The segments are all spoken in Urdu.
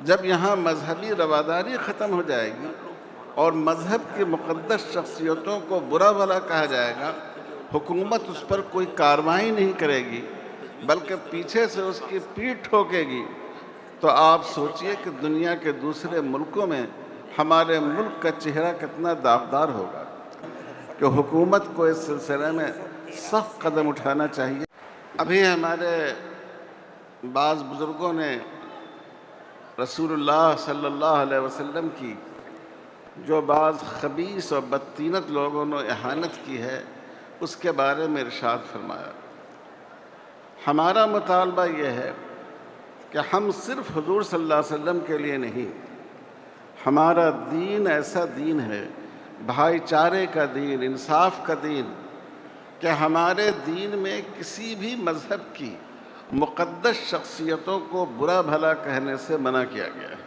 جب یہاں مذہبی رواداری ختم ہو جائے گی اور مذہب کی مقدس شخصیتوں کو برا بھلا کہا جائے گا، حکومت اس پر کوئی کارروائی نہیں کرے گی بلکہ پیچھے سے اس کی پیٹھ ٹھوکے گی، تو آپ سوچئے کہ دنیا کے دوسرے ملکوں میں ہمارے ملک کا چہرہ کتنا داغدار ہوگا، کہ حکومت کو اس سلسلے میں سخت قدم اٹھانا چاہیے۔ ابھی ہمارے بعض بزرگوں نے رسول اللہ صلی اللہ علیہ وسلم کی جو بعض خبیث اور بدطینت لوگوں نے اہانت کی ہے اس کے بارے میں ارشاد فرمایا۔ ہمارا مطالبہ یہ ہے کہ ہم صرف حضور صلی اللہ علیہ وسلم کے لیے نہیں، ہمارا دین ایسا دین ہے، بھائی چارے کا دین، انصاف کا دین، کہ ہمارے دین میں کسی بھی مذہب کی مقدس شخصیتوں کو برا بھلا کہنے سے منع کیا گیا ہے۔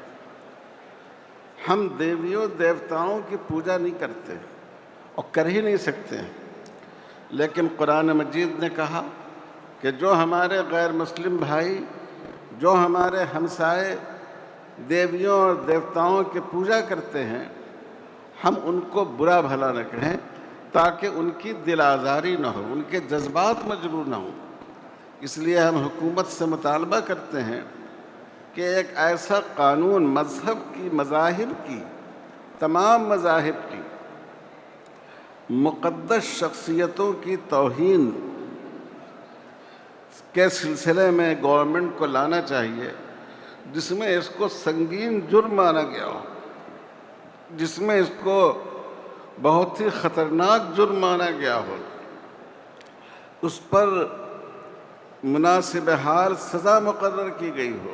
ہم دیویوں دیوتاؤں کی پوجا نہیں کرتے اور کر ہی نہیں سکتے ہیں، لیکن قرآن مجید نے کہا کہ جو ہمارے غیر مسلم بھائی، جو ہمارے ہمسائے دیویوں اور دیوتاؤں کی پوجا کرتے ہیں، ہم ان کو برا بھلا نہ کہیں تاکہ ان کی دل آزاری نہ ہو، ان کے جذبات مجروح نہ ہوں۔ اس لیے ہم حکومت سے مطالبہ کرتے ہیں کہ ایک ایسا قانون مذہب کی، مذاہب کی، تمام مذاہب کی مقدس شخصیتوں کی توہین کے سلسلے میں گورنمنٹ کو لانا چاہیے، جس میں اس کو سنگین جرم مانا گیا ہو، جس میں اس کو بہت ہی خطرناک جرم مانا گیا ہو، اس پر مناسب حال سزا مقرر کی گئی ہو،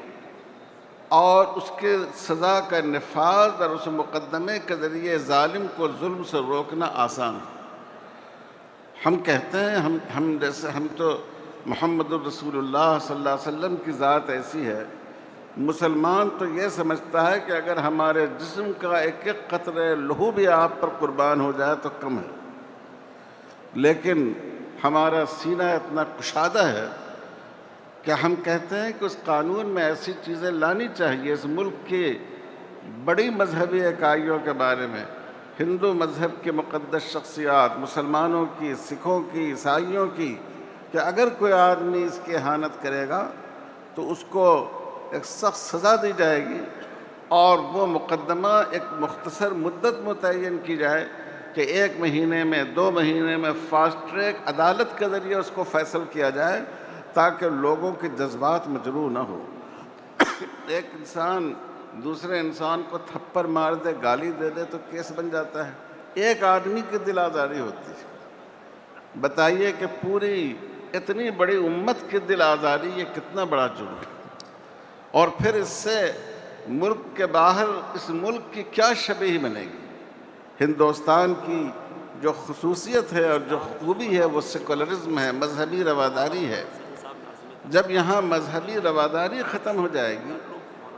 اور اس کے سزا کا نفاذ اور اس مقدمے کے ذریعے ظالم کو ظلم سے روکنا آسان ہے۔ ہم کہتے ہیں ہم تو محمد الرسول اللہ صلی اللہ علیہ وسلم کی ذات ایسی ہے، مسلمان تو یہ سمجھتا ہے کہ اگر ہمارے جسم کا ایک ایک قطرہ لہو بھی آپ پر قربان ہو جائے تو کم ہے، لیکن ہمارا سینہ اتنا کشادہ ہے کہ ہم کہتے ہیں کہ اس قانون میں ایسی چیزیں لانی چاہیے اس ملک کی بڑی مذہبی اکائیوں کے بارے میں، ہندو مذہب کی مقدس شخصیات، مسلمانوں کی، سکھوں کی، عیسائیوں کی، کہ اگر کوئی آدمی اس کی اہانت کرے گا تو اس کو ایک سخت سزا دی جائے گی، اور وہ مقدمہ ایک مختصر مدت متعین کی جائے کہ 1 مہینے میں، 2 مہینے میں فاسٹ ٹریک عدالت کے ذریعے اس کو فیصل کیا جائے تاکہ لوگوں کے جذبات مجروح نہ ہو۔ ایک انسان دوسرے انسان کو تھپڑ مار دے، گالی دے دے تو کیس بن جاتا ہے، ایک آدمی کی دل آزاری ہوتی ہے۔ بتائیے کہ پوری اتنی بڑی امت کی دل آزاری، یہ کتنا بڑا جرم ہے، اور پھر اس سے ملک کے باہر اس ملک کی کیا شبیہ بنے گی۔ ہندوستان کی جو خصوصیت ہے اور جو خوبی ہے وہ سیکولرزم ہے، مذہبی رواداری ہے۔ جب یہاں مذہبی رواداری ختم ہو جائے گی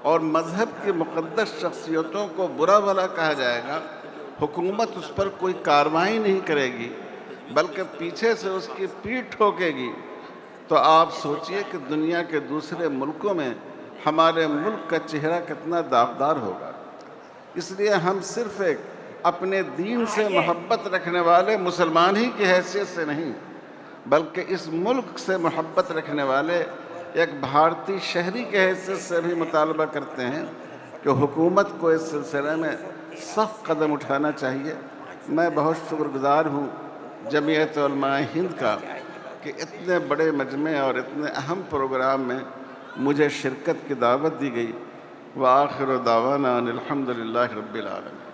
اور مذہب کی مقدس شخصیتوں کو برا بھلا کہا جائے گا، حکومت اس پر کوئی کارروائی نہیں کرے گی بلکہ پیچھے سے اس کی پیٹھ ٹھوکے گی، تو آپ سوچئے کہ دنیا کے دوسرے ملکوں میں ہمارے ملک کا چہرہ کتنا داغدار ہوگا۔ اس لیے ہم صرف ایک اپنے دین سے محبت رکھنے والے مسلمان ہی کی حیثیت سے نہیں، بلکہ اس ملک سے محبت رکھنے والے ایک بھارتی شہری کی حیثیت سے بھی مطالبہ کرتے ہیں کہ حکومت کو اس سلسلے میں سخت قدم اٹھانا چاہیے۔ میں بہت شکر گزار ہوں جمعیت علماء ہند کا کہ اتنے بڑے مجمع اور اتنے اہم پروگرام میں مجھے شرکت کی دعوت دی گئی۔ وآخر دعوانا ان الحمد للہ رب العالمین۔